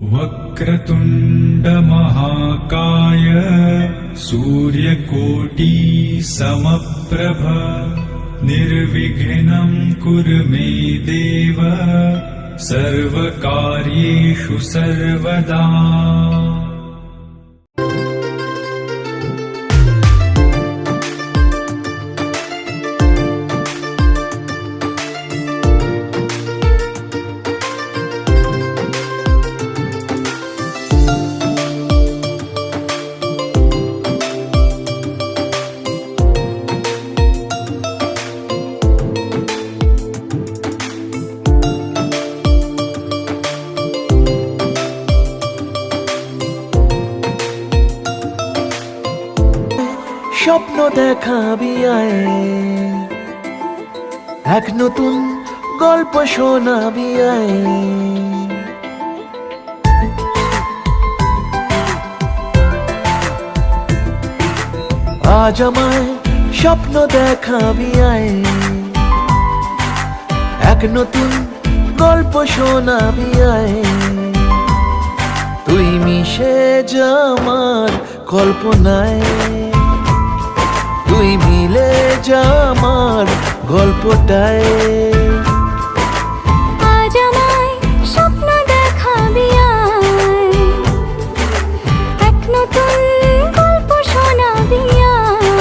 वक्रतुण्ड महाकाय सूर्यकोटि समप्रभ निर्विघ्नं कुरु मे देव सर्वकार्येषु सर्वदा। স্বপ্ন দেখাবি আয়, এক নতুন গল্প শোনাবি আয়। আজ আমায় স্বপ্ন দেখাবি আয়, এক নতুন গল্প শোনাবি আয়। তুই মিশে যা আমার কল্পনায়, তুই মিলে যা আমার গল্পটায়। আজ আমায় স্বপ্ন দেখাবি আয়, এক নতুন গল্প শোনাবি আয়।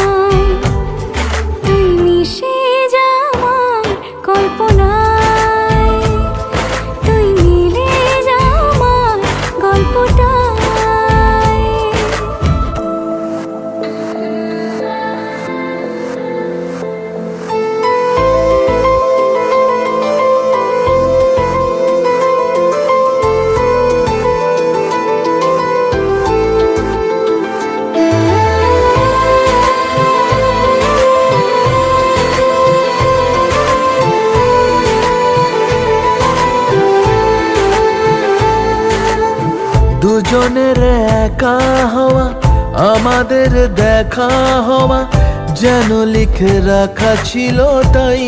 তুই মিশে যা আমার কল্পনায়, তুই মিলে যা আমার গল্পটায়। দুজনের একা হওয়া, আমাদের দেখা হওয়া যেন লিখে রাখা ছিল তাই।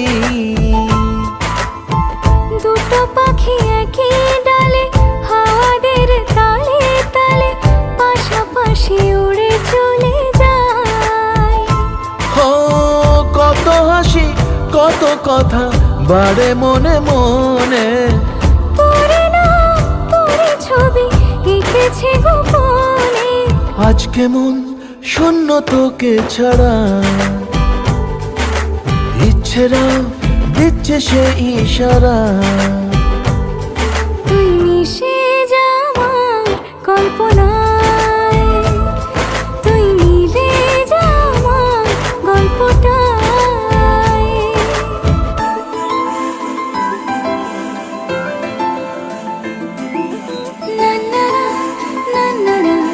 দুটো পাখি একই ডালে, হাওয়াদের তালে তালে পাশাপাশি উড়ে চলে যায়। ও কত হাসি কত কথা বাড়ে মনে মনে, তোরে না তোরে ছবি এঁকেছে গোপনে। আজ কেমন শূন্য তোকে ছাড়া, ইচ্ছেরা দিচ্ছে সে ইশারা। তুই মিশে যা আমার কল্পনায়, তুই মিলে যা আমার গল্পটায়। না না না না না না না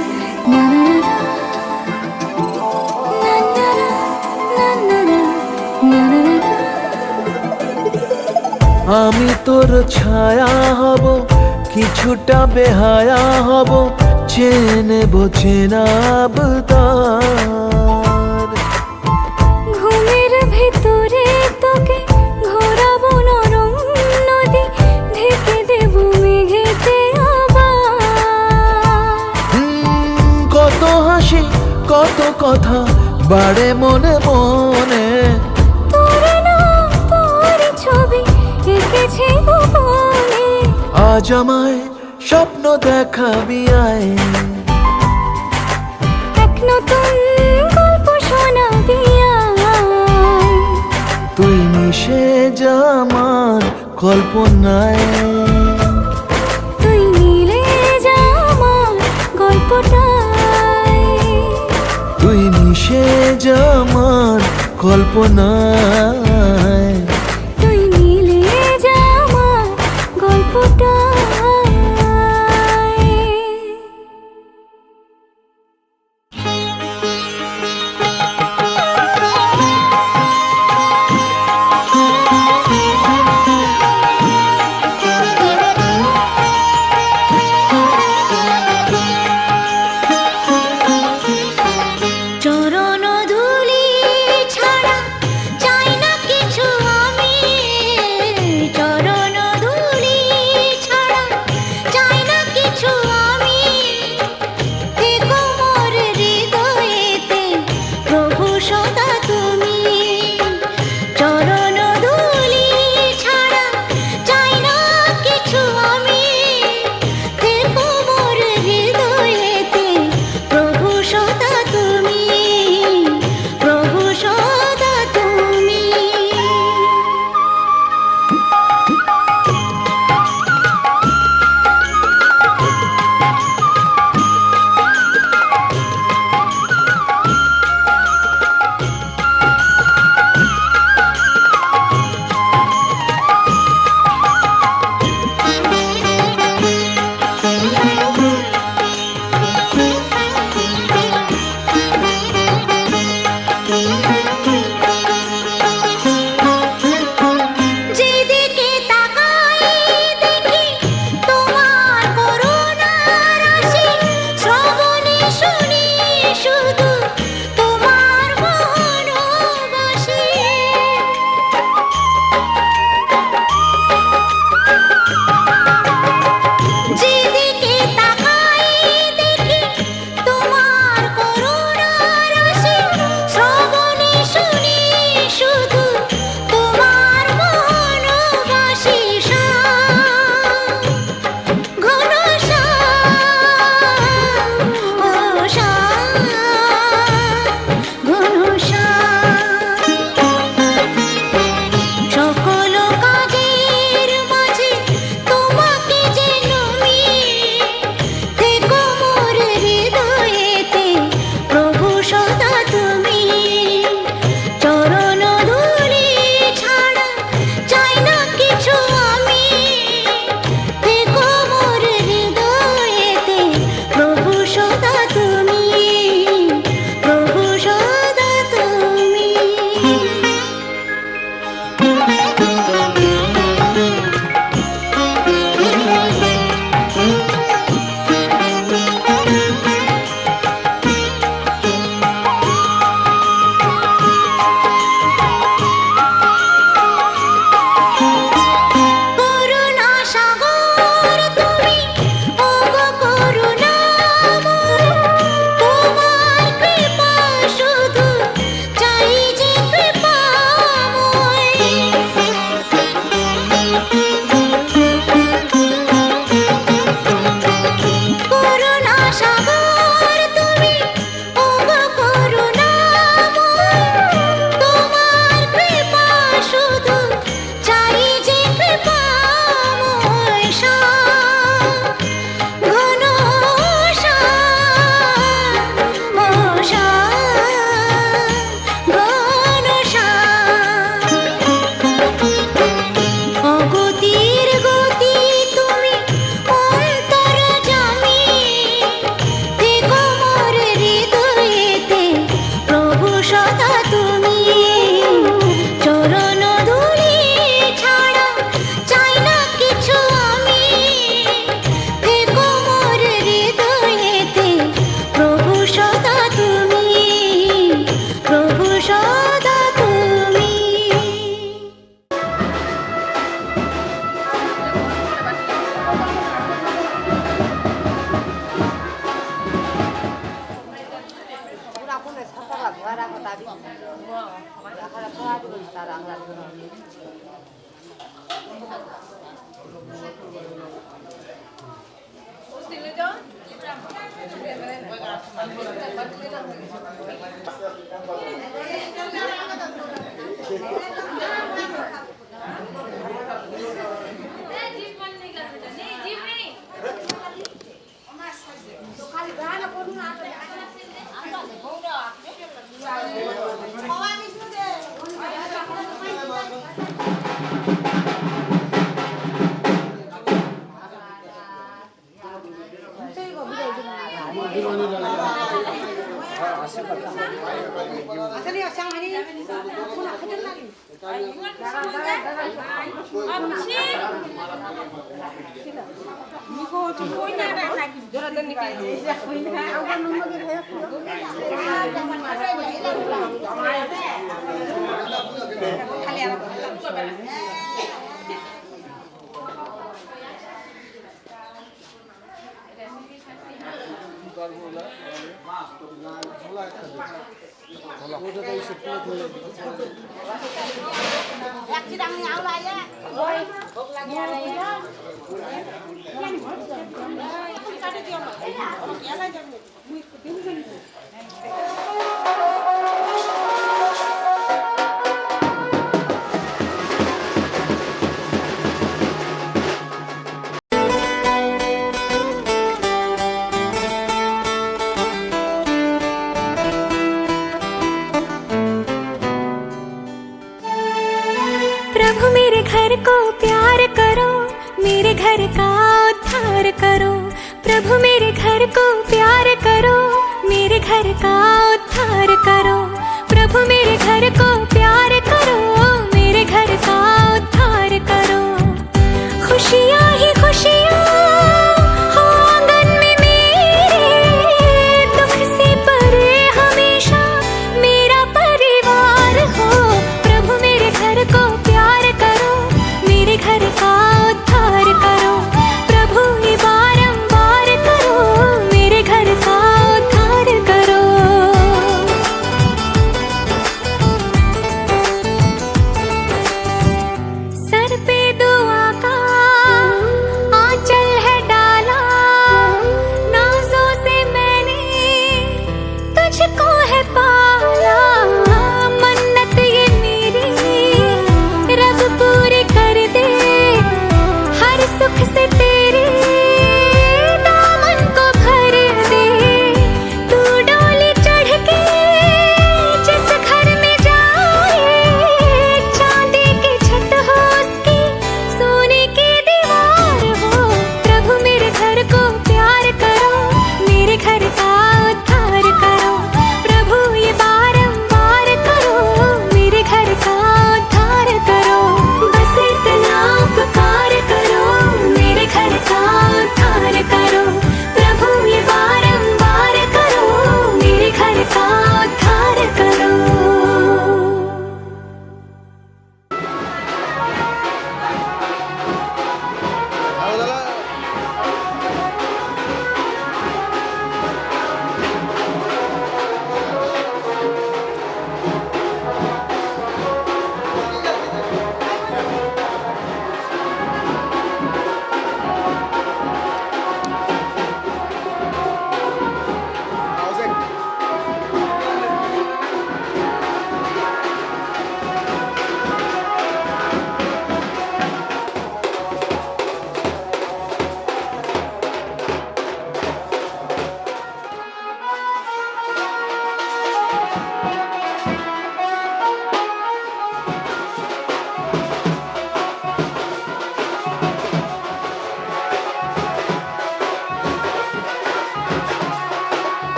আমি তোর ছায়া হব, কিছুটা বেহায়া হব, চেনে বোঝেনাবদার। ঘুমের ভেতরে তোকে ঘোরাবো নরম নদী, ঢেকে দেব মেঘেতে আবার। কত হাসি কত কথা বাড়ে মনে মনে, তোরে না তোর ছবি এঁকেছে গোপনে। আজ আমায় স্বপ্ন দেখাবি আয়, এক নতুন গল্প শোনাবি আয়। তুই মিশে যা আমার কল্পনায়, তুই মিলে যা আমার গল্পটায়। তুই মিশে যা আমার কল্পনায়। তুই মিলে যা আমার গল্পটায়। চরণ ধুলি ছাড়া চাই না কিছু। प्रभु मेरे घर को प्यार करो, मेरे घर का उद्धार करो। प्रभु मेरे घर को प्यार करो, मेरे घर का उद्धार करो। प्रभु मेरे घर को प्यार करो, मेरे घर का उद्धार करो। खुशियाँ ही खुशियाँ हो आंगन में मेरे, दुख से परे हमेशा मेरा परिवार हो। प्रभु मेरे घर को प्यार करो, मेरे घर का उद्धार करो। प्रभु ये बारंबार करो, मेरे घर का उद्धार करो। सर पे दुआ का आंचल है डाला, नाजों से मैंने तुझको है पाला। मन्नत ये मेरी रब पूरी कर दे, हर सुख से तेरे दामन को भर दे। तू डोली चढ़ के जिस घर में जाए, चांदी की छत हो उसकी, सोने की दीवार हो। प्रभु मेरे घर को प्यार करो, मेरे घर का उद्धार करो। प्रभु ये बारंबार करो, मेरे घर का उद्धार करो। बस इतना उपकार करो, मेरे घर का उद्धार करो। प्रभु ये बारंबार करो, मेरे घर का उद्धार करो।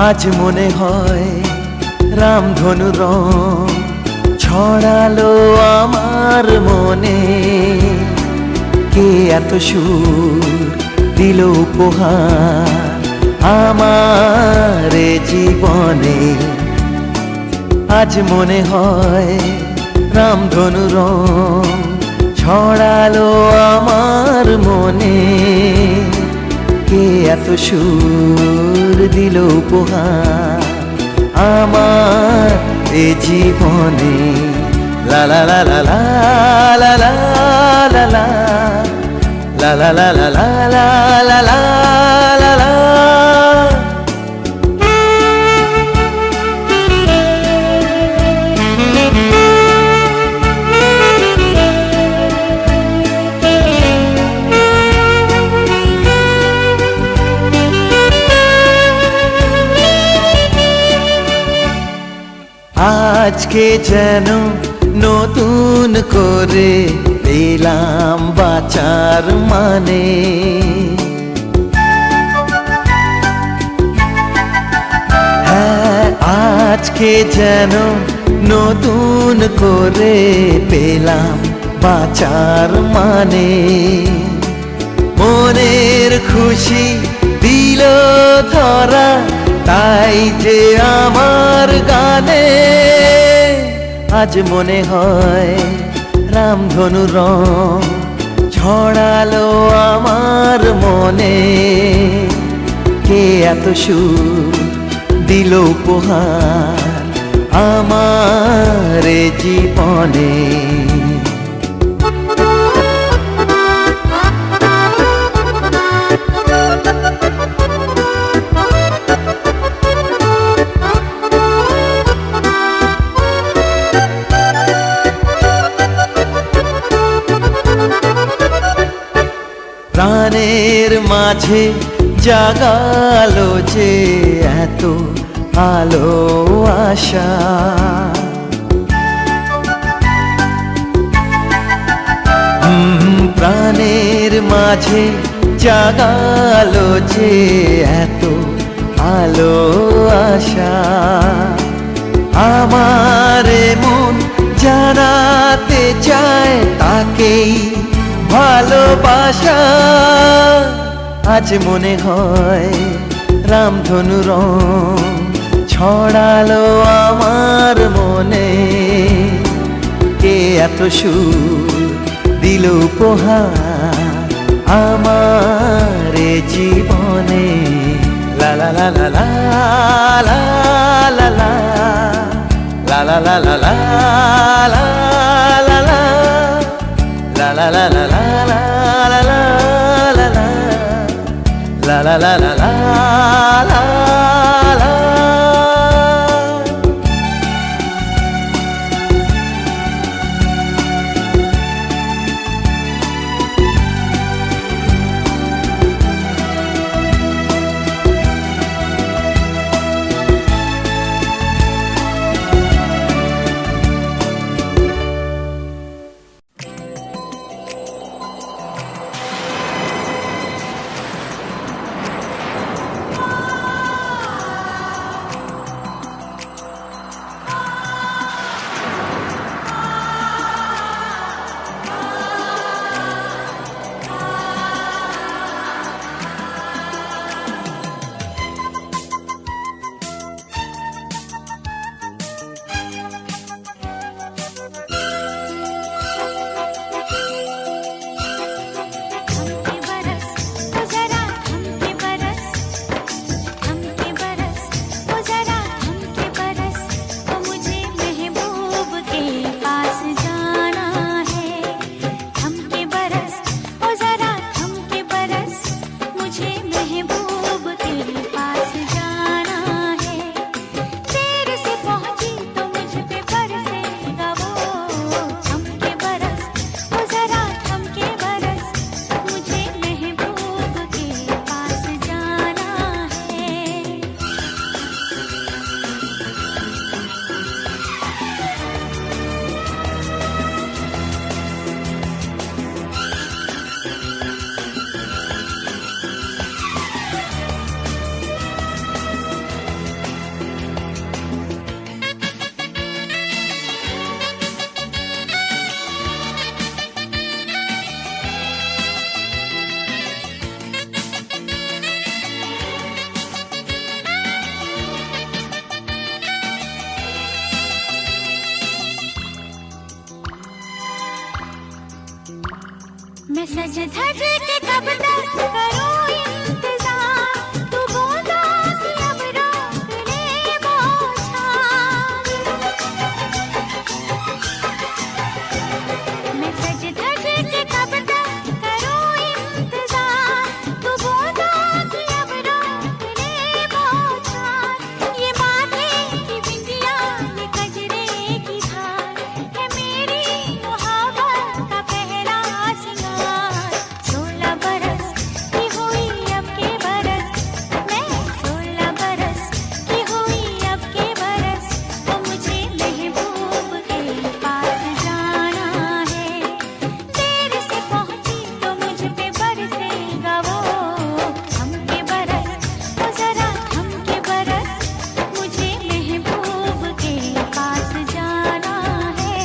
আজ মনে হয় রামধনু রং ছড়ালো আমার মনে। কে এত সুর দিল উপহার আমার এ জীবনে। আজ মনে হয় রামধনু রং ছড়ালো আমার মনে, কে এত সুর দিল উপহার আমার এ জীবনে। লা লা লা লা লা লা লা লা লা লা লা লা লা লা লা লা লা লা। আজকে যেন নতুন করে পেলাম বাঁচার মানে, হ্যাঁ আজকে যেন নতুন করে পেলাম বাঁচার মানে। মনের খুশি দিল ধরা, তাই যে আমার গানে আজ মনে হয় রামধনু রং ছড়ালো আমার মনে, কে এত সুর দিল উপহার আমার এ জীবনে। প্রাণের মাঝে জাগালো যে এত আলো আশা, প্রাণের মাঝে জাগালো যে এত আলো আশা, আমার মন জানাতে চায় তাকেই ভালোবাসা। আজ মনে হয় রামধনু রং ছড়ালো আমার মনে, কে এত সুর দিল উপহার আমার এ জীবনে। লা লা লা লা লা লা লা লা লা লা লা লা লা লা লা লা la la la la la la la la la la la la la la la. मैं सज धज के कब तक करूं इंतजार, तू बोला कि अब रोक ले बौछार। मैं सज धज के कब तक करूं इंतजार, तू बोला कि अब रोक ले बौछार। ये माथे की बिंदिया, ये गजरे की धार है मेरी मोहब्बत का पहला सिंगार। 16 बरस की हुई अब के बरस, मैं 16 बरस की हुई अब के बरस, तो मुझे महबूब के पास जाना है। देर से पहुंची तो मुझ पे बरसेगा वो हम के बरस, तो जरा हम के बरस, मुझे महबूब के पास जाना है।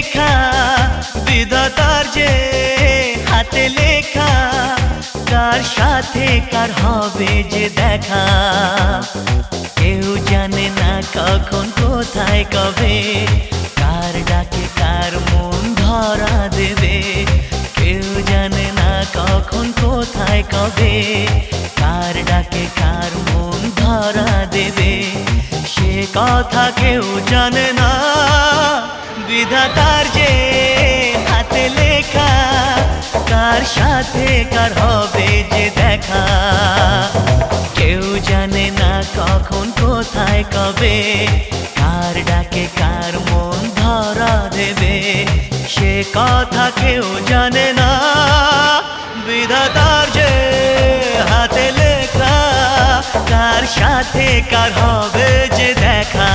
লেখা, বিধাতার যে হাতে লেখা, কার সাথে কার হবে যে দেখা। কেউ জানে না কখন কোথায় কবে, কার ডাকে কার মন ধরা দেবে। কেউ জানে না কখন কোথায় কবে, কার ডাকে কার মন ধরা দেবে। সে কথা কেউ জানে না, বিধাতার যে হাতে লেখা, কার সাথে কার হবে যে দেখা। কেউ জানে না কখন কোথায় কবে, কার ডাকে কার মন ধরা দেবে। সে কথা কেউ জানে না, বিধাতার যে হাতে লেখা, কার সাথে কার হবে যে দেখা।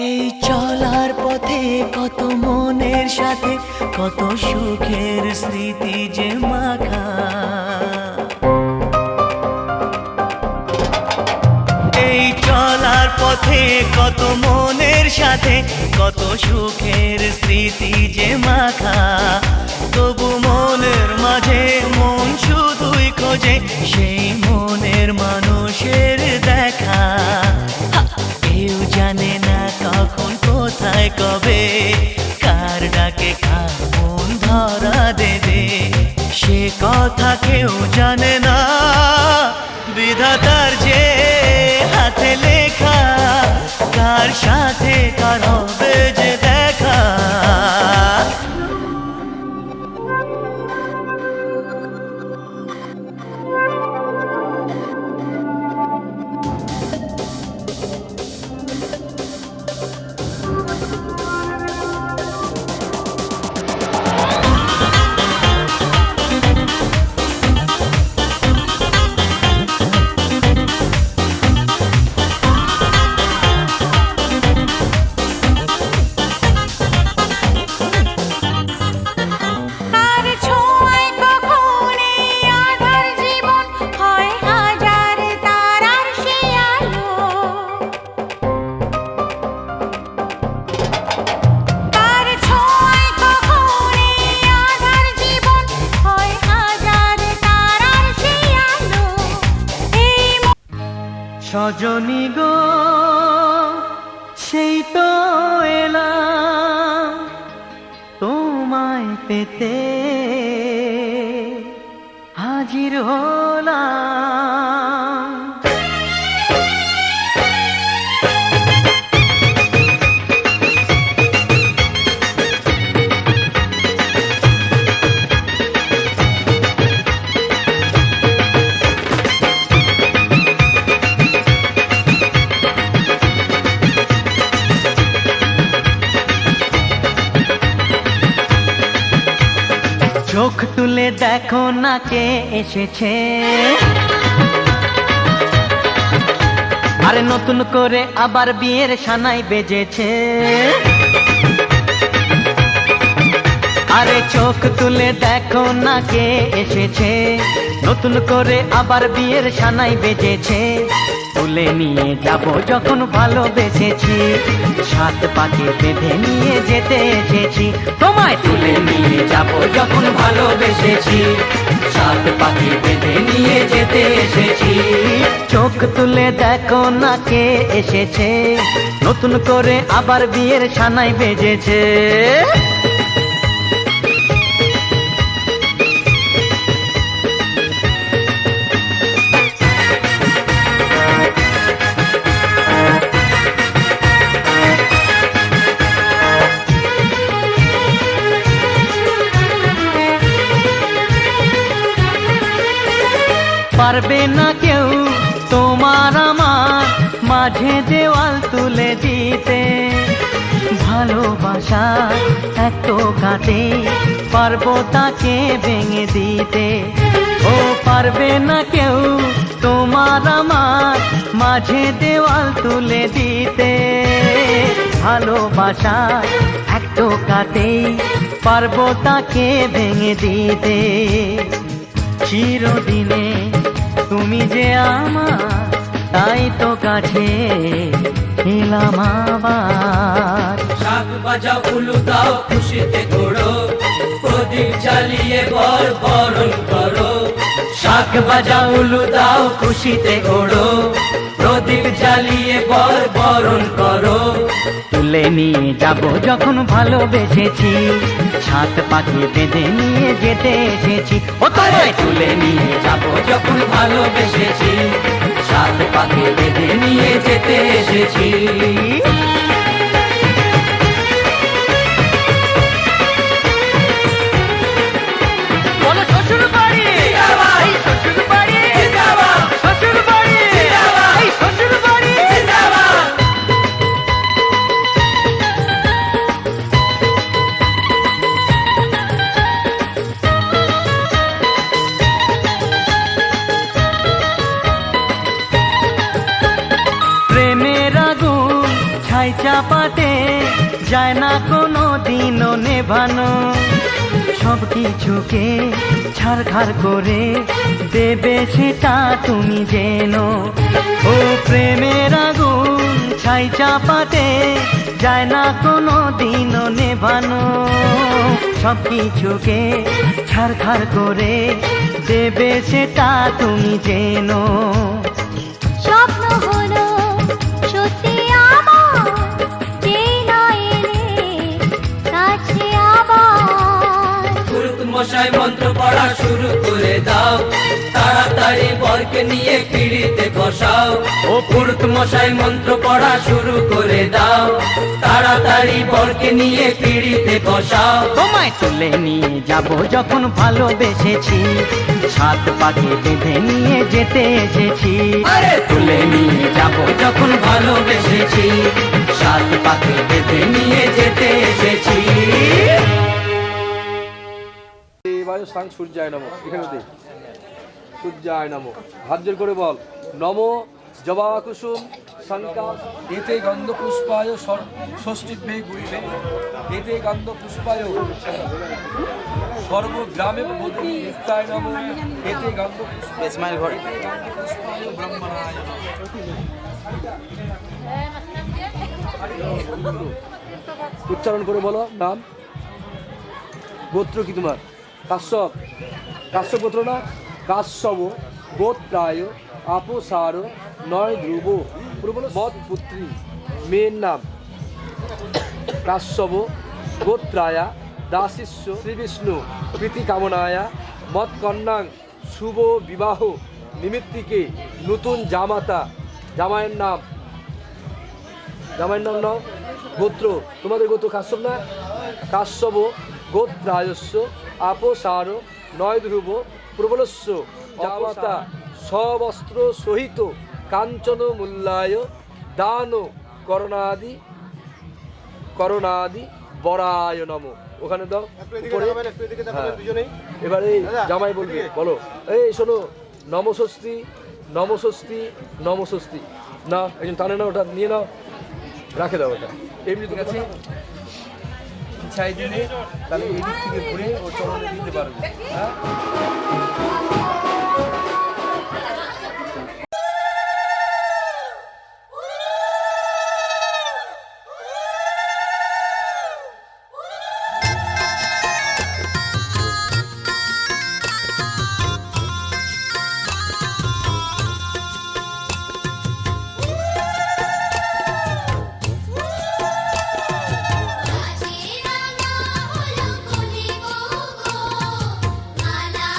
এই চলার পথে কত মনের সাথে কত সুখের স্মৃতি যে মাখা। এই চলার পথে কত মনের সাথে কত সুখের স্মৃতি যে মাখা। তবু মনের মাঝে মন শুধুই খোঁজে সেই মনের মানুষের দেখা। কেউ জানে না কখন কোথায় কবে, কার ডাকে কার মন ধরা দেবে। সে কথা কেউ জানে না, বিধাতার যে হাতে লেখা, কার সাথে কার হবে যে দেখা। কার ছোঁয়ায় কখন এই আঁধার জীবন হয় হাজার তারার সে আলো। কার ছোঁয়ায় কখন এই আঁধার জীবন হয় হাজার তারার সে আলো। এই সজনী গো সেই তো এলাম তোমায় পেতে, হাজির হলাম। চোখ তুলে দেখো না কে এসেছে, আরে নতুন করে আবার বিয়ের সানাই বেজেছে। আরে চোখ তুলে দেখো না কে এসেছে, নতুন করে আবার বিয়ের সানাই বেজেছে। তুলে নিয়ে যাব যখন ভালোবেসেছি, সাত পাকে বেঁধে নিয়ে যেতে এসেছি। তোমায় তুলে নিয়ে যাব যখন ভালোবেসেছি, সাত পাকে বেঁধে নিয়ে যেতে এসেছি। চোখ তুলে দেখো না কে এসেছে, নতুন করে আবার বিয়ের সানাই বেজেছে। পারবে না কেউ তোমার আমার মাঝে দেওয়াল তুলে দিতে। ভালোবাসা এত কাটে, পারবো তাকে ভেঙে দিতে। ও পারবে না কেউ তোমার আমার মাঝে দেওয়াল তুলে দিতে। ভালোবাসা একটু কাটে, পারবো তাকে ভেঙে দিতে। চিরদিনে তুমি যে আমার, তাই তো কাছে এলাম আবার। শাক বাজাও উলু দাও খুশিতে ঘোড়ো, প্রদীপ জ্বালিয়ে বরণ করো। শাক বাজাও উলু দাও খুশিতে ঘোড়ো, প্রদীপ জ্বালিয়ে বরণ করো। তুলে নিয়ে যাব যখন ভালোবেসেছি, ছাদ পাখি বেঁধে নিয়ে যেতে এসেছি। ও তোমায় তুলে নিয়ে যাব যখন ভালোবেসেছি, সাত পাকে বেঁধে নিয়ে যেতে এসেছি। বলো শ্বশুর বাড়ি, এই শ্বশুর বাড়ি, শ্বশুর বাড়ি, এই শ্বশুর বাড়ি। প্রেমের আগুন ছাই চাপাতে যায় না কোনো দিনও নেভানো। সব কিছুকে ছাড়খাড় করে দেবে সেটা তুমি জেনো। ও প্রেমের আগুন ছাই চাপাতে যায় না কোনো দিনও নেভানো। সব কিছুকে ছাড়খাড় করে দেবে সেটা তুমি জেনো। স্বপ্ন হলো সত্যি আমার, যেই না এলে কাছে আবার। পুরুত মশাই মন্ত্র পড়া শুরু করে দাও, তাড়াতাড়ি বরকে নিয়ে পিড়িতে বসাও। ও পুরুত মশাই মন্ত্র পড়া শুরু করে দাও, তাড়াতাড়ি বরকে নিয়ে পিড়িতে বসাও। তোমায় তুলে নিয়ে যাব যখন ভালোবেসেছি, সাত পাকে বেঁধে নিয়ে যেতে এসেছি। আরে তুলে নিয়ে যাব যখন ভালোবেসেছি, সাত পাকে বেঁধে নিয়ে যেতে এসেছি। এবারে সাং সূর্যায় নমঃ। এখানে দে সূর্যায় নমঃ। হাত জোর করে বল নমো জবা কুসুম শঙ্কা এতে গন্ধ পুষ্পায় ষষ্ঠীভে গুরিবে এতে গন্ধ পুষ্পায় সর্বগ্রামে বোধি নিত্যায় নমঃ এতে গন্ধ পুষ্পায় ব্রহ্মণায় নমঃ। উচ্চারণ করে বলো নাম গোত্র কি তোমার? কাশ্যপ, কাশ্যপ গোত্র না? কাশ্যপ গোত্রায় আপসার নয় ধ্রুব মত পুত্রী। মেয়ের নাম কাশ্যপ গোত্রায়া দাসিস্য শ্রীবিষ্ণু প্রীতি কামনায়া মত কন্যাং শুভ বিবাহ নিমিত্তিকে নতুন জামাতা। জামাইয়ের নাম নাম গোত্র। তোমাদের গোত্র কাশ্যপ না? কাশ্যপ গোত্রায়স্য আপসার নয় ধ্রুব প্রবলস্য জামাতা সবস্ত্র সহিত কাঞ্চন মূল্যায় দান করণাদি বরায় নম। ওখানে দাও উপরে। এবারে জামাই বলবে, বলো এই শোনো নমস্বস্তি নমস্বস্তি নমস্বস্তি। না একজন টানে না, ওটা নিয়ে নাও, রাখে দাও ওটা। এমনি তো কাছে ছাই দিলে তাহলে এদিক থেকে ঘুরে ও চরণে দিতে পারবে। হ্যাঁ মালা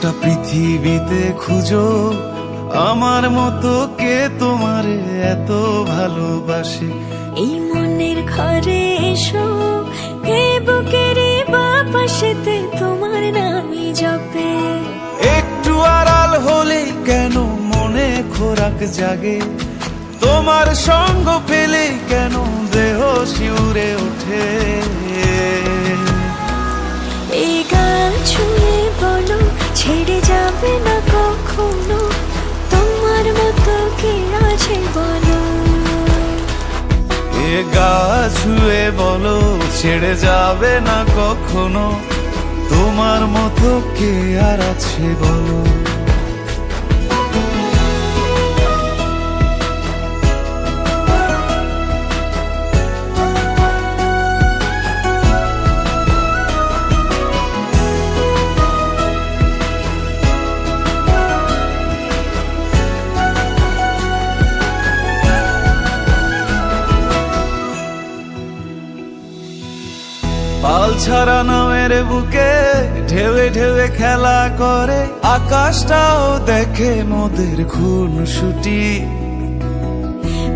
গোটা পৃথিবীতে খুঁজো আমার মতো কে তোমারে এত ভালোবাসে। এই মনের ঘরে এসো, এ বুকের বাপাশেতে তোমার নামই জপে। একটু আড়াল হলেই কেন মনে খোরাক জাগে, তোমার সঙ্গ পেলেই কেন দেহ শিউরে ওঠে। এই গান ছুঁয়ে বলো ছেড়ে যাবে না কখনো, তোমার মতো কে আছে বলো। এ গা ছুঁয়ে বলো ছেড়ে যাবে না কখনো, তোমার মতো কে আর আছে বলো। পাল ছাড়া নামের বুকে ঢেউে ঢেউে খেলা করে, আকাশটাও দেখে মোদের খুনসুটি।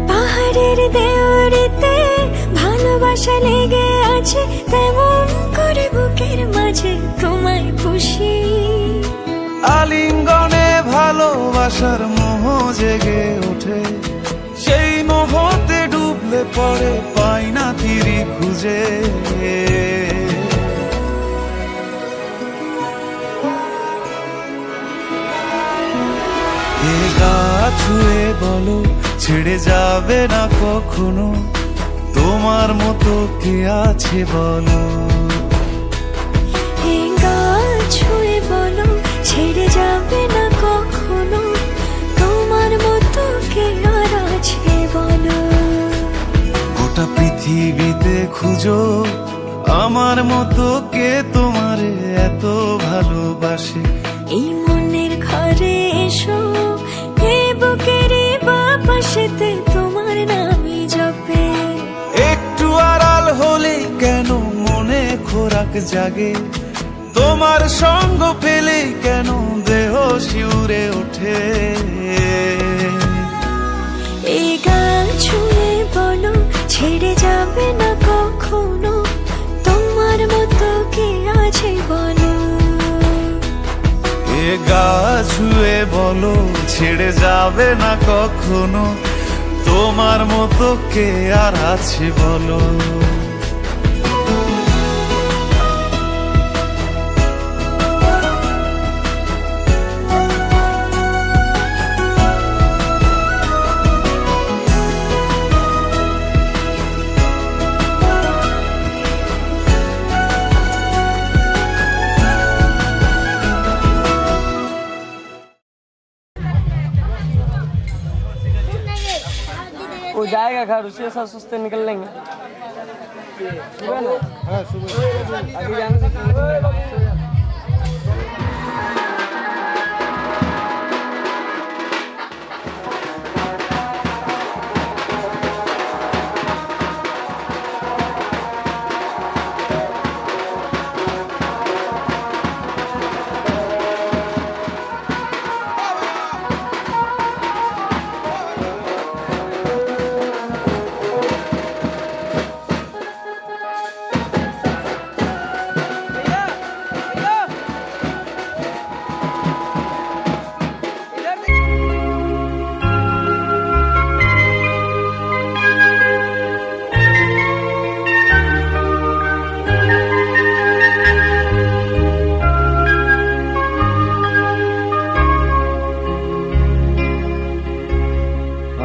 পাহাড়ের দেওয়ারিতে ভালোবাসা লেগে আছে, তেমন করে বুকের মাঝে তোমায় পুষি। আলিঙ্গনে ভালোবাসার মোহ জেগে ওঠে, সেই মোহতে ডুবলে পড়ে পাই না তীরি খুঁজে। এ গা ছুঁয়ে বলো ছেড়ে যাবে না কখনো, তোমার মতো কে আছে বলো। এই গান ছুঁয়ে বলো ছেড়ে যাবে না কখনো, তোমার মতো কে আর আছে বলো। গোটা পৃথিবীতে খুঁজো আমার মতো কে তোমারে এত ভালোবাসে। এই মনের ঘরে এসো, এ বুকের বাপাশেতে তোমার নামই জপে। একটু আড়াল হলেই কেন মনে খোরাক জাগে, তোমার সঙ্গ পেলেই কেন দেহ শিউরে ওঠে। এই গান ছুঁয়ে বলো ছেড়ে যাবে না কখনো, তোমার মতো কে আছে বলো। এ গা ছুঁয়ে বলো ছেড়ে যাবে না কখনো, তোমার মতো কে আর আছে বলো। वो जाएगा घर, उसी के साथ सुस्ते निकल लेंगे। सुबह ना? हाँ सुबह। अभी जाने से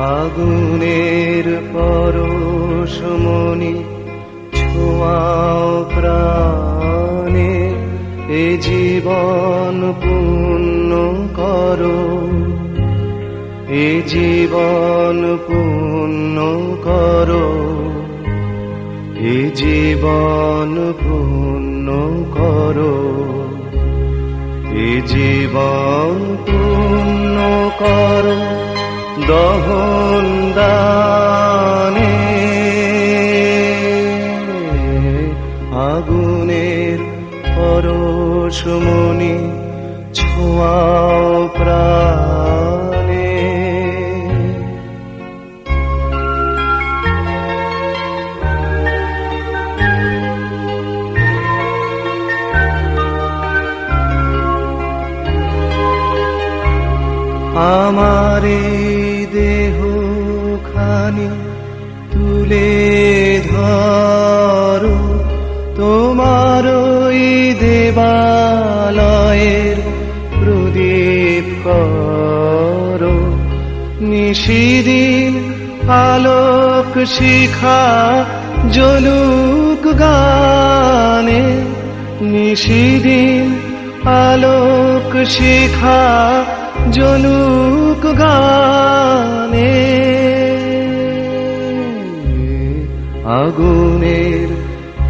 আগুনের পরশমণি ছোঁয়াও প্রাণে, এ জীবন পূর্ণ করো, এ জীবন পূর্ণ করো, এ জীবন পূর্ণ করো, এ জীবন পূর্ণ করো দহন দানে। আগুনের পরশমণি ছোঁয়াও প্রাণে। আমার এই দেহ খানি তুলে ধরো, তোমার ওই দেবালয়ের প্রদীপ করো। নিশিদিন আলোক শিখা জ্বলুক গানে, নিশিদিন আলোক শিখা জ্বলুক গানে। আগুনের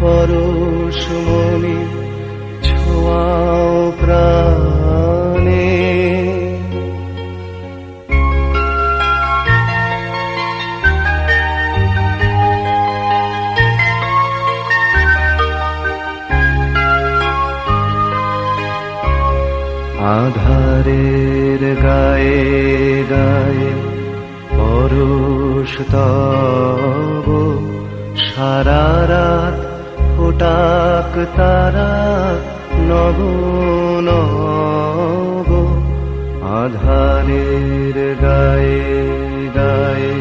পরশমণি ছোঁয়াও প্রাণে। আধারের গায়ে গায়ে পরশ তব, সারা রাত ফোটাক তারা নব নব। আধারের গায়ে গায়ে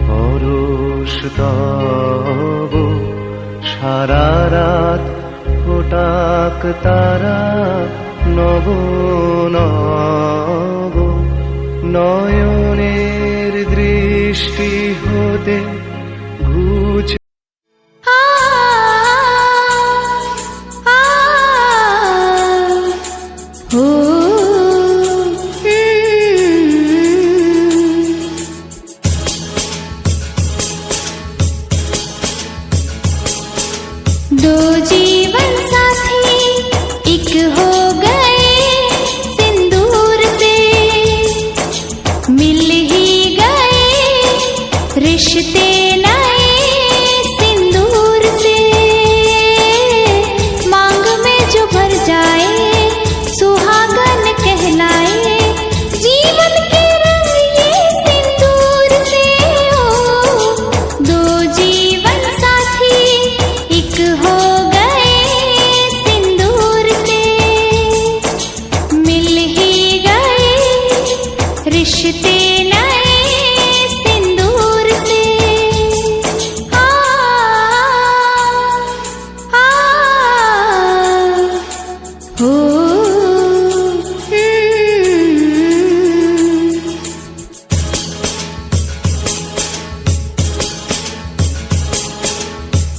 পরশ তব, সারা রাত ফোটাক তারা নব নব। নয়নের দৃষ্টি হতে ঘুচ दो जीवन साथी एक हो गए सिंदूर से, मिल ही गए रिश्ते नए सिंदूर से। मांग में जो भर जाए सुहागन कहलाए, जीवन के रंग ये सिंदूर से। ओ दो जीवन साथी एक हो गए सिंदूर से, मिल ही गए रिश्ते नए सिंदूर से। आ, आ, हो,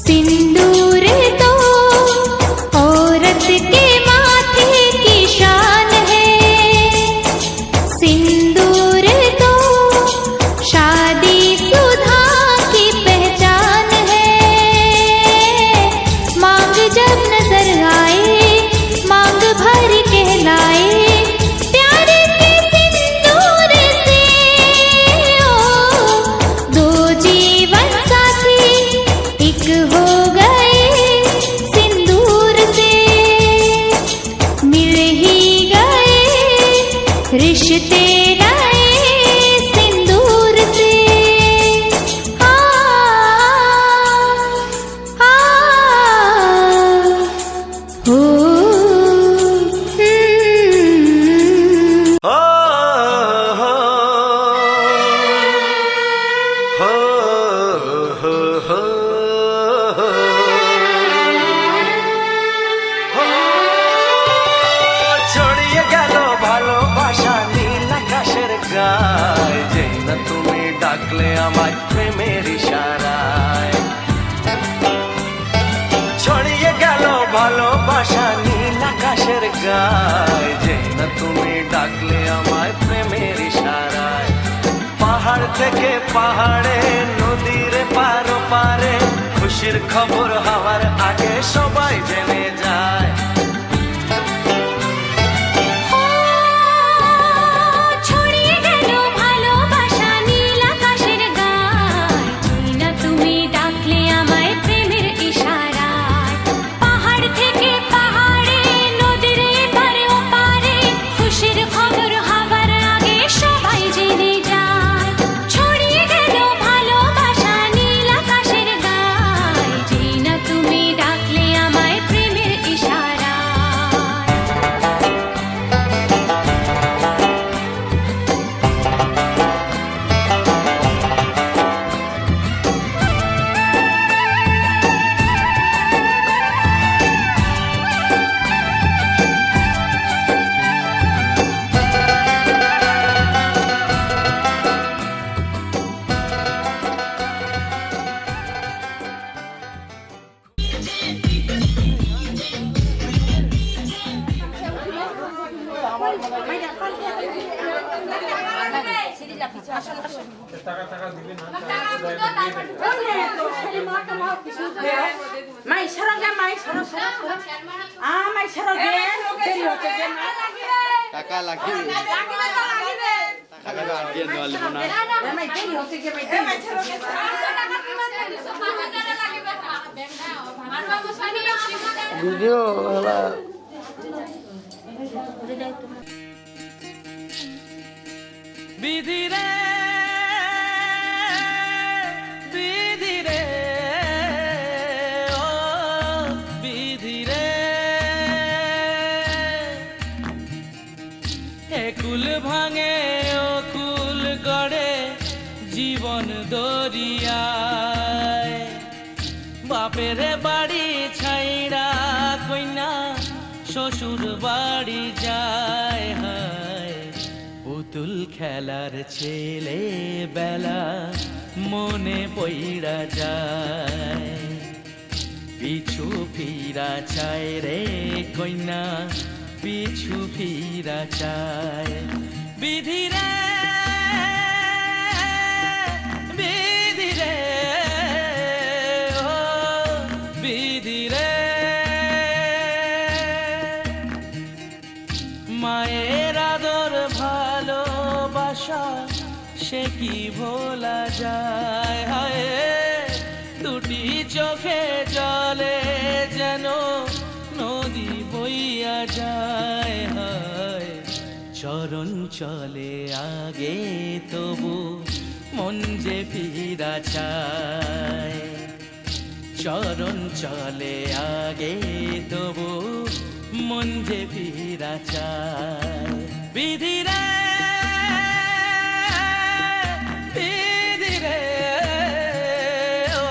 सिंदूर तो औरत के माथे की शान है, सिंदूर तो शादी सुधा की पहचान है। मांग जब नजर आए मांग भर कहलाए, प्यार के सिंदूर से। ओ दो जीवन साथी एक हो गए सिंदूर से, मिल ही गए रिश्ते नए सिंदूर से। आ, आ, हो, ছড়িয়ে গেল ভালোবাসা নীল আকাশের গায়ে, যেই না তুমি ডাকলে আমায় প্রেমের ইশারায়। ছড়িয়ে গেল ভালোবাসা নীল আকাশের গায়ে, যেই না তুমি ডাকলে আমায় প্রেমের ইশারায়। পাহাড় থেকে পাহাড়ে নদীর পারো পারে, খুশির খবর হওয়ার আগে সবাই জেনে যায়। ছড়িয়ে গেল ভালোবাসা নীল আকাশের গায়ে, যেই না তুমি ডাকলে আমায় প্রেমের ইশারায়। পাহাড় থেকে পাহাড়ে নদীর এপারে ওপারে মাই সরগে মাই সর মাই সরগে দেরি হচ্ছে যে টাকা লাগিবে টাকা আর দিয়ে দেওয়া লাগবে না মাই দেরি হচ্ছে যে মাই সরগে ভিডিও হলা বিধি রে বিধি রে ও বিধি রে একুল ভাঙে ও কুল গড়ে জীবন দরিয়ায় বাপের বাড়ি ছাইড়া কইনা শ্বশুর বাড়ি যায় হায় পুতুল খেলার ছেলে বেলা মনে পইড়া যায় পিছু ফিরা চায় রে কইনা পিছু ফিরা চায় বিধি রে বিধি রে ও বিধি রে মায়ের আদর ভালোবাসা সে কি ভোলা যায় হায় দুটি চোখে জলে যেন নদী বইয়া যায় হায় চরণ চলে আগে তবু মন যে ফিরা চায় চরণ চলে আগে তবু মন যে ফিরা চায় বিধি রে বিধি রে ও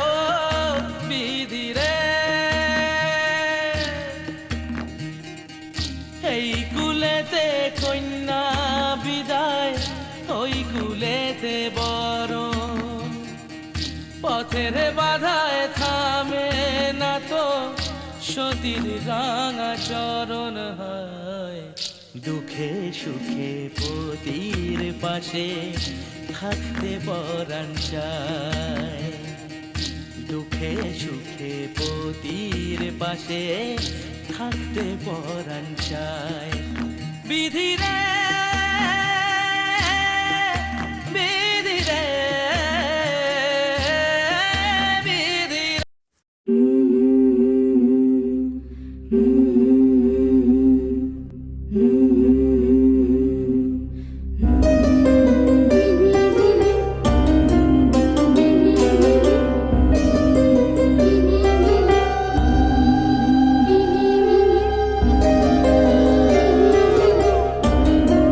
বিধি রে এই কুলেতে কন্যা বিদায় ওই কুলেতে বড় পথের বাধায় থামে না তো সতীর রাঙা চরণ হয় দুঃখে সুখে পতির পাশে থাকতে পরাণ চায় দুঃখে সুখে পতির পাশে থাকতে পরাণ চায় বিধি রে বিধি রে বিধি রে Thank you.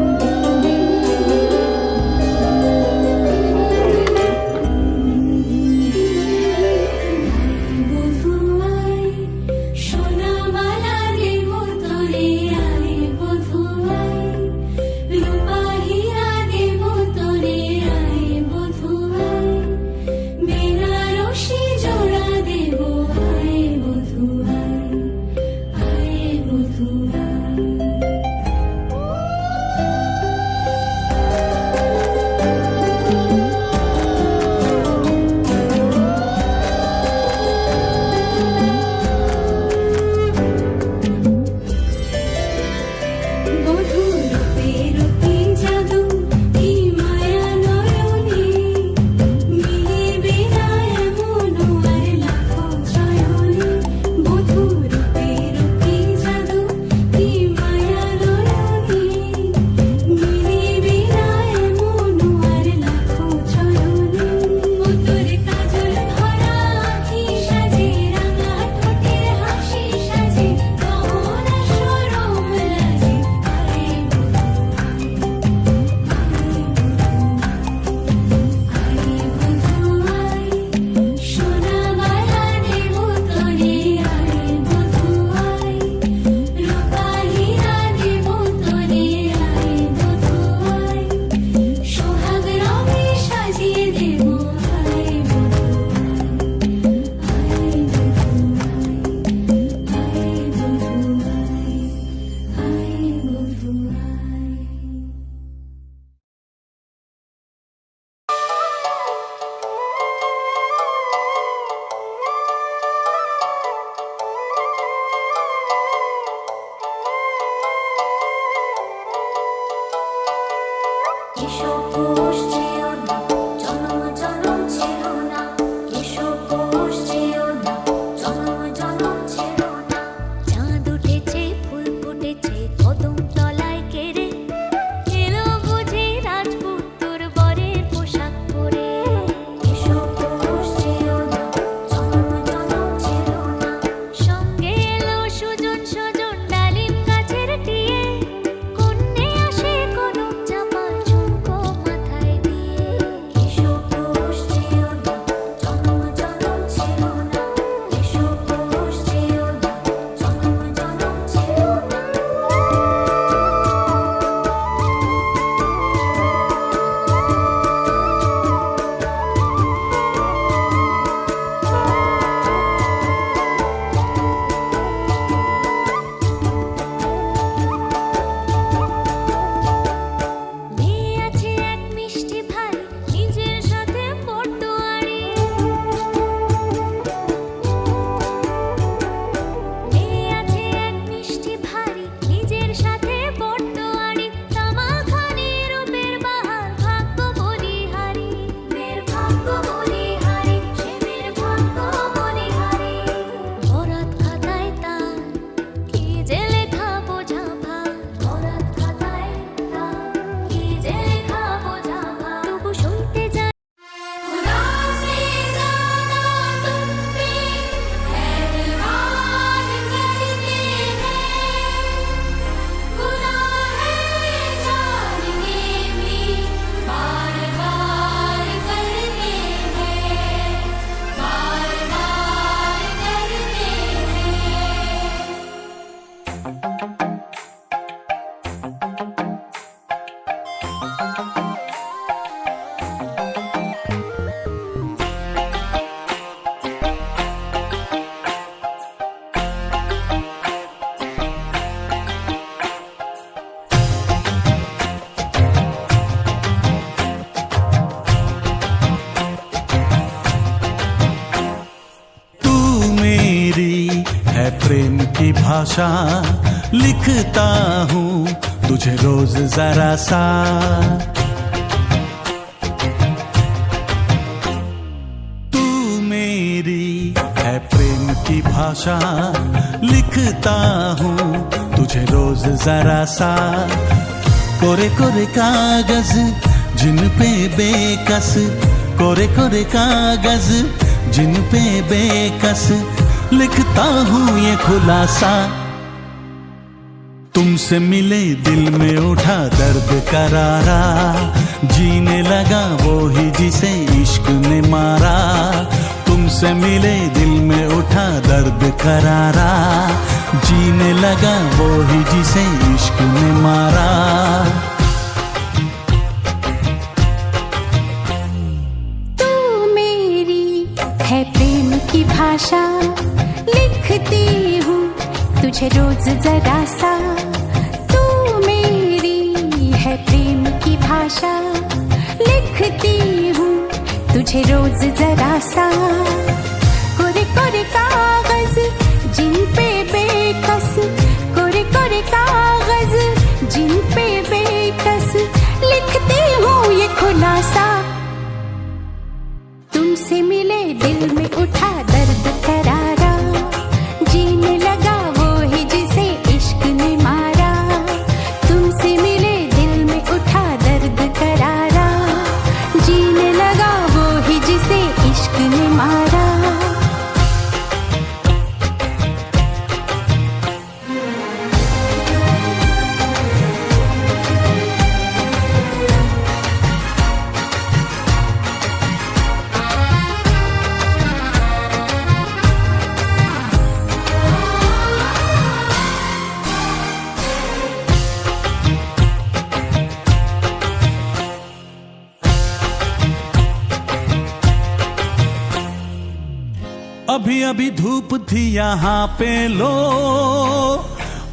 भाषा लिखता हूँ तुझे रोज जरा सा। तू मेरी है प्रेम की भाषा लिखता हूँ तुझे रोज जरा सा। कोरे कोरे कागज जिन पे बेकस, कोरे कोरे कागज जिन पे बेकस लिखता हूँ ये खुलासा। तुमसे मिले दिल में उठा दर्द करारा, जीने लगा वो ही जिसे इश्क ने मारा। तुमसे मिले दिल में उठा दर्द करारा, जीने लगा वो ही जिसे इश्क ने मारा। तू मेरी है प्रेम की भाषा लिखती हूँ तुझे रोज जरा सा। तू मेरी है प्रेम की भाषा लिखती हूँ तुझे रोज जरा सा। कोरे कोरे कागज जिन पे बेकस, कोरे कोरे कागज जिन पे बेकस लिखती हूँ ये खुलासा। तुमसे मिले दिल में उठा दर्द करारा, जीने लगा वो ही जिसे इश्क ने मारा। तुमसे मिले दिल में उठा दर्द करारा, जीने लगा वो ही जिसे इश्क ने मारा। अभी अभी धूप थी यहाँ पे लो,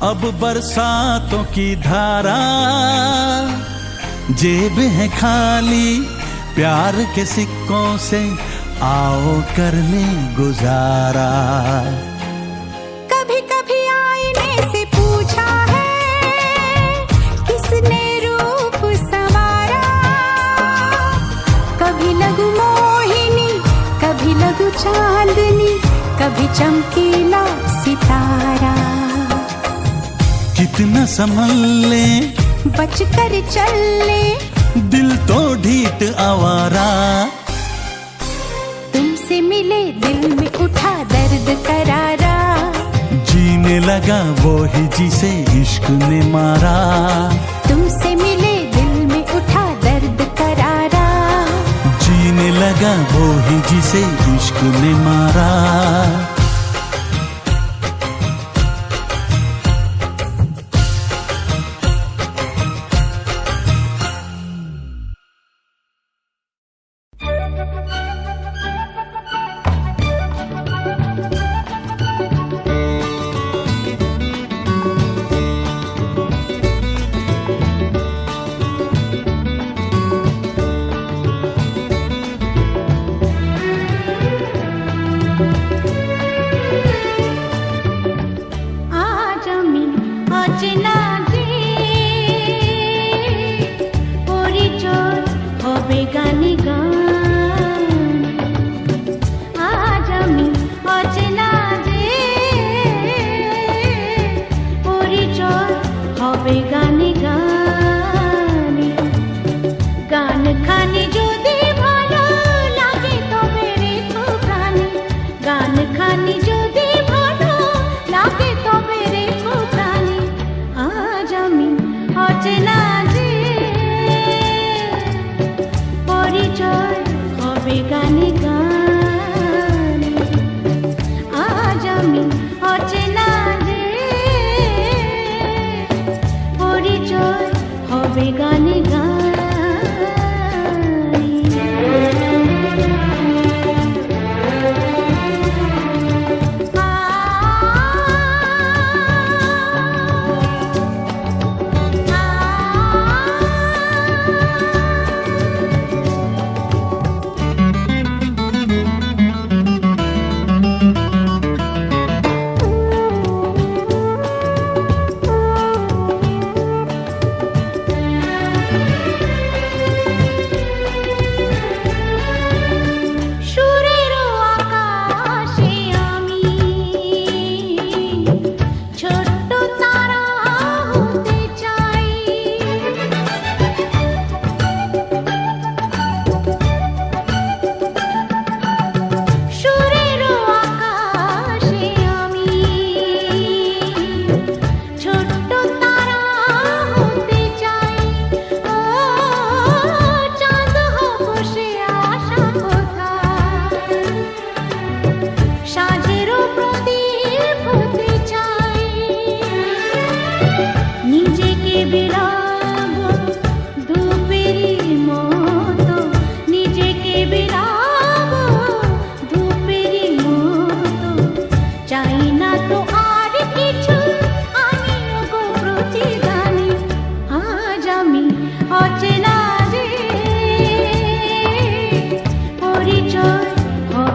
अब बरसातों की धारा। जेब है खाली प्यार के सिक्कों से, आओ कर ले गुजारा। कभी कभी आईने से पूछा है किसने रूप संवारा। कभी लगू मोहिनी, कभी लगू चांदनी, कभी चमकीला सितारा। कितना संभल ले बच कर चल ले, दिल तो ढीठ आवारा। तुमसे मिले दिल में उठा दर्द करारा, जीने लगा वो ही जिसे इश्क ने मारा। तुमसे मिले दिल में उठा दर्द करारा, जीने लगा वो ही जिसे इश्क ने मारा।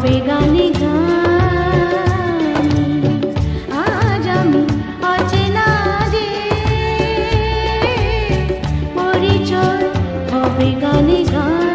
হবে গানে গানে আজ আমি অচেনা যে পরিচয় হবে গানে গানে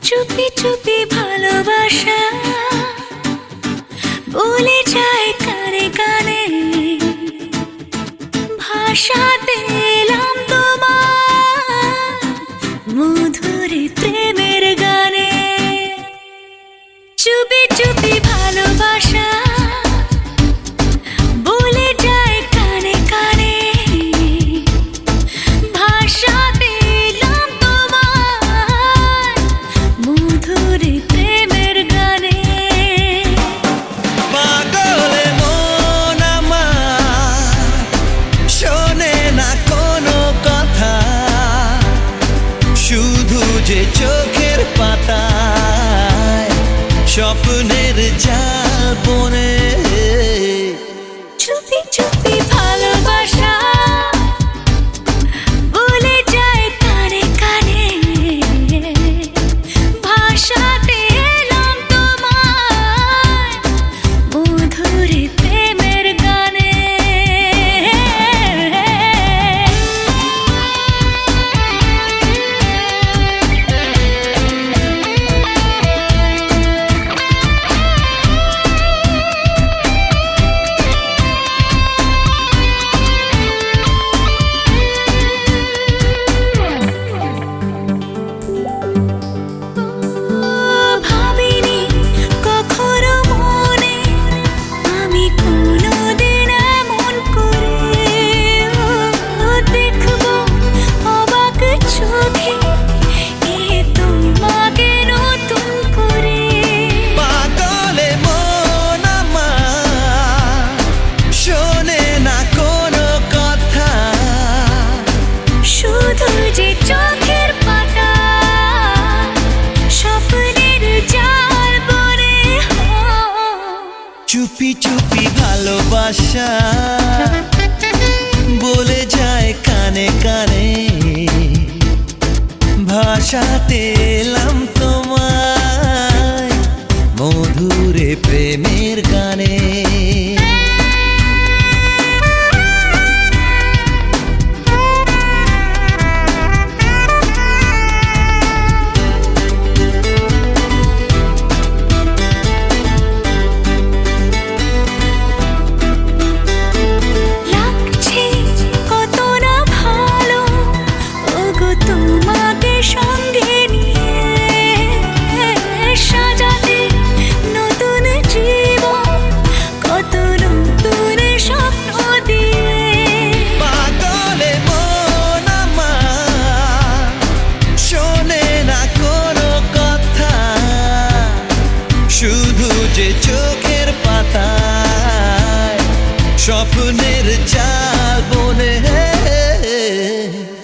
চুপি চুপি ভালোবাসা বলে যায় কানে কানে ভাষা দিলাম তোমার মধুর প্রেমের গানে চুপি চুপি ভালোবাসা বলে যায় কানে কানে ভাষা দিলাম তোমার মধুর প্রেমের গানে পাগলে মন আমার শোনে না কোনো কথা শুধু যে চোখের পাতায় স্বপ্নের জাল বনে চুপি চুপি ভালোবাসা বলে যায় কানে কানে ভাষা দিলাম তোমার মধুর প্রেমের গানে ভাষা বলে যায় কানে কানে, ভাষাতে এলাম তোমায় মধুরে প্রেমের গানে। লাগছে কত না ভালো ওগো তোমাকে সঙ্গে নিয়ে, সাজাতে নতুন জীবন কত নতুন স্বপ্ন দিয়ে। পাগলে মন আমার শোনে না কোনো কথা, শুধু যে চোখের পাতায় স্বপ্নের জাল বনে।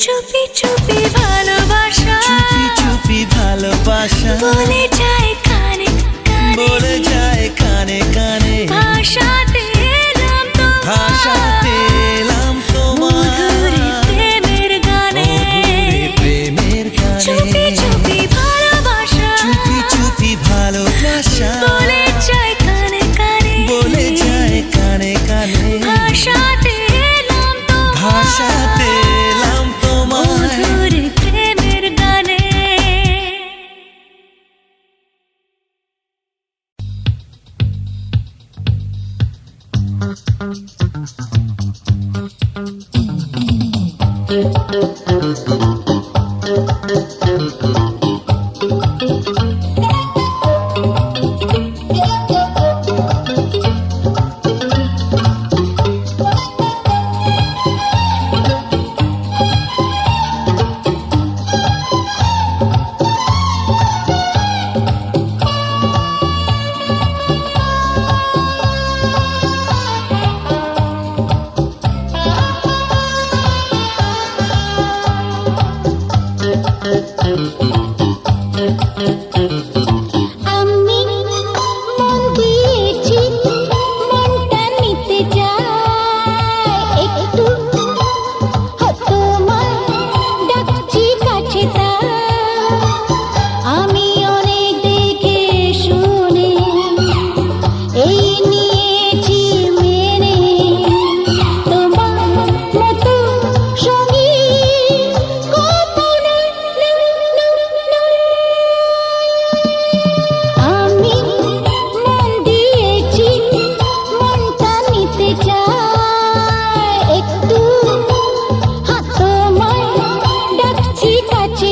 চুপি চুপি ভালোবাসা, চুপি চুপি ভালোবাসা বলে যায় কানে কানে, বলে যায় কানে কানে। ভাষাতে এলাম তোমার, ভাষাতে এলাম মধুরে তোমার প্রেমের গানে। মধুরে প্রেমের চুপি গানে। চুপি ভালোবাসা, চুপি চুপি ভালোবাসা বলে যায় কানে কানে, বলে যায় কানে কানে। ভাষাতে এলাম তোমার, ভাষাতে এলাম তোমায় মধুরে প্রেমের গানে। আমি মন দিয়েছি মনটা নিতে চাই একটু, তোমায় ডাকছি কাছে তাই। আমি অনেক দেখে শুনে এই নিয়েছি মেনে, তোমার মতো সঙ্গী কখনো আমি মন দিয়েছি মনটা নিতে চাই একটু, তোমায় ডাকছি কাছে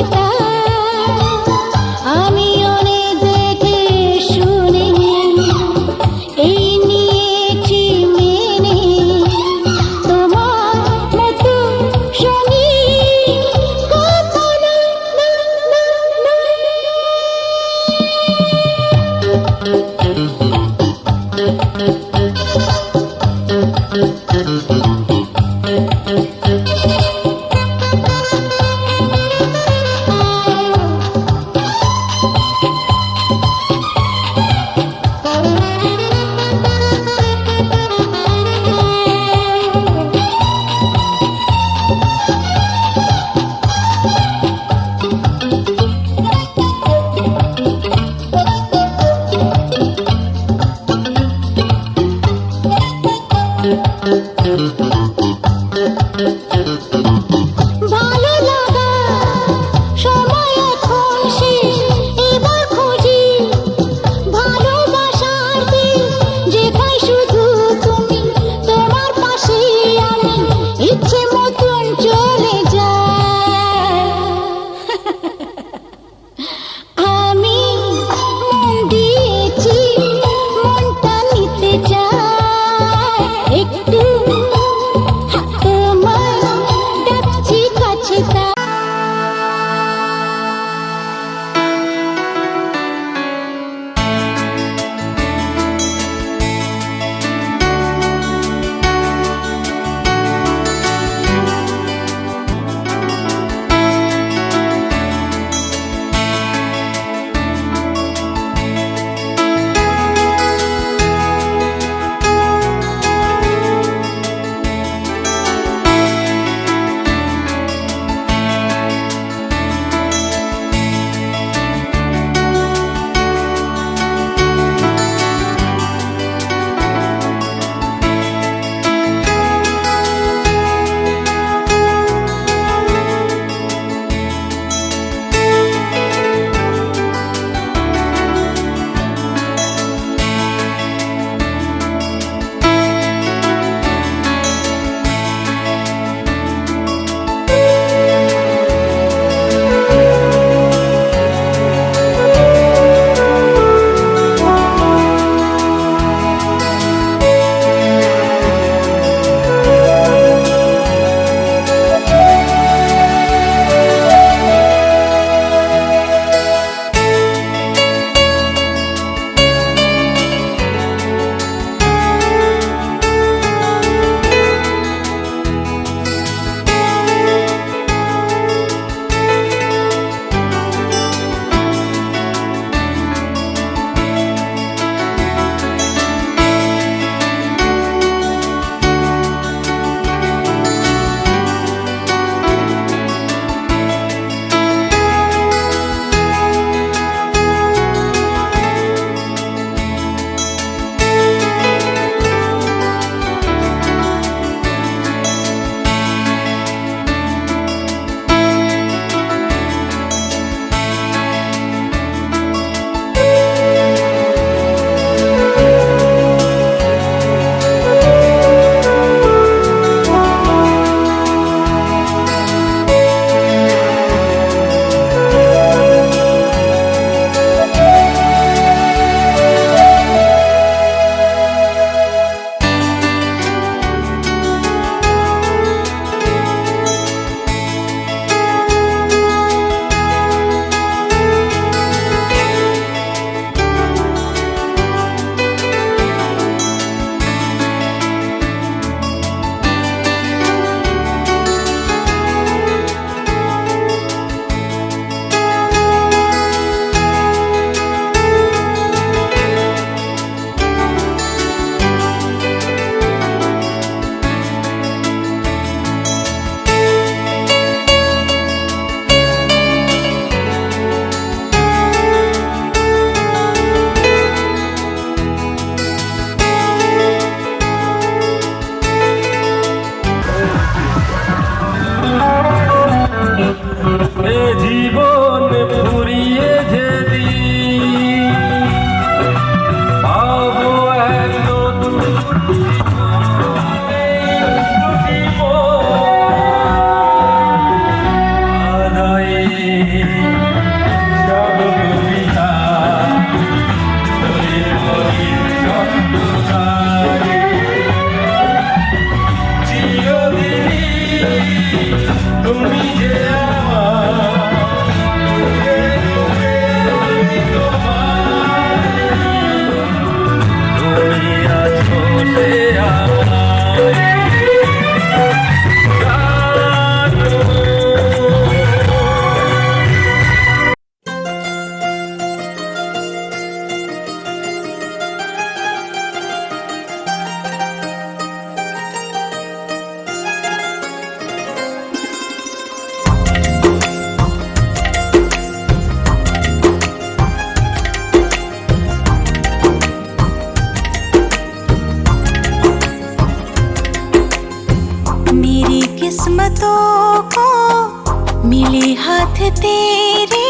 तेरे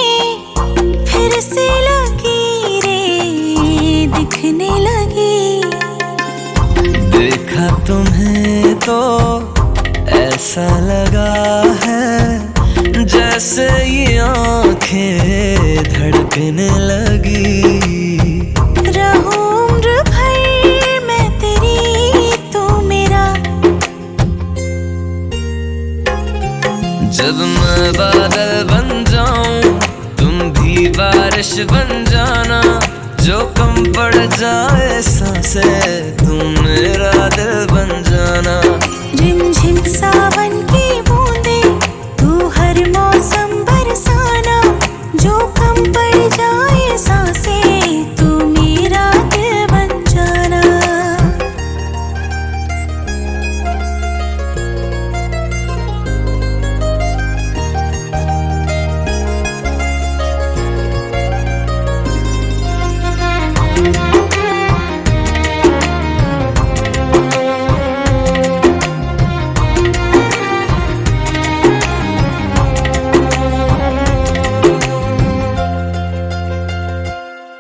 फिर से लकीरें दिखने लगी। देखा तुम्हें तो ऐसा लगा है जैसे ये आंखें धड़कने लगी। रहूं उम्र भर मैं तेरी तू मेरा। जब मैं बादल बन जाऊं तुम भी बारिश बन जाना। जो कम पड़ जाए सांसें तुम मेरा दिल बन जाना। रिमझिम सावन की बूंदे तू हर मौसम बरसाना। जो कम पड़ जाए सांसें तू मेरा दिल बन जाना।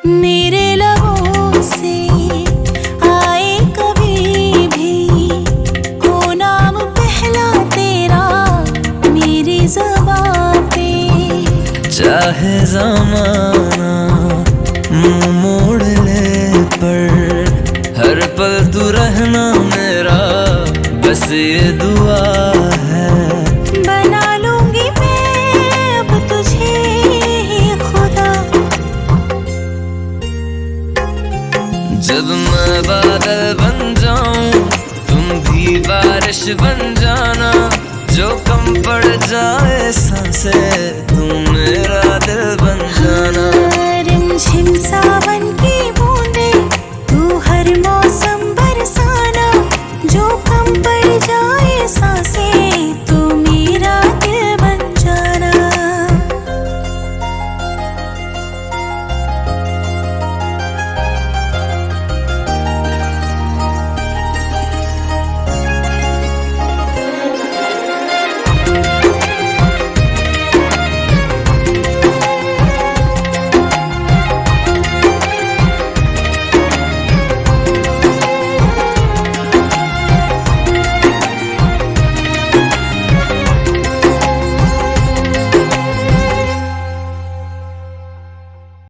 मेरे लबों से आए कभी भी हो नाम पहला तेरा मेरी ज़बां पे। चाहे ज़माना मुंह मोड़ ले पर हर पल तू रहना मेरा बस ये दुआ है। बना लूंगी मैं अब तुझे ही खुदा। जब मैं बादल बन जाऊं तुम भी बारिश बन जाना। जो कम पड़ जाए सांसें तुम मेरा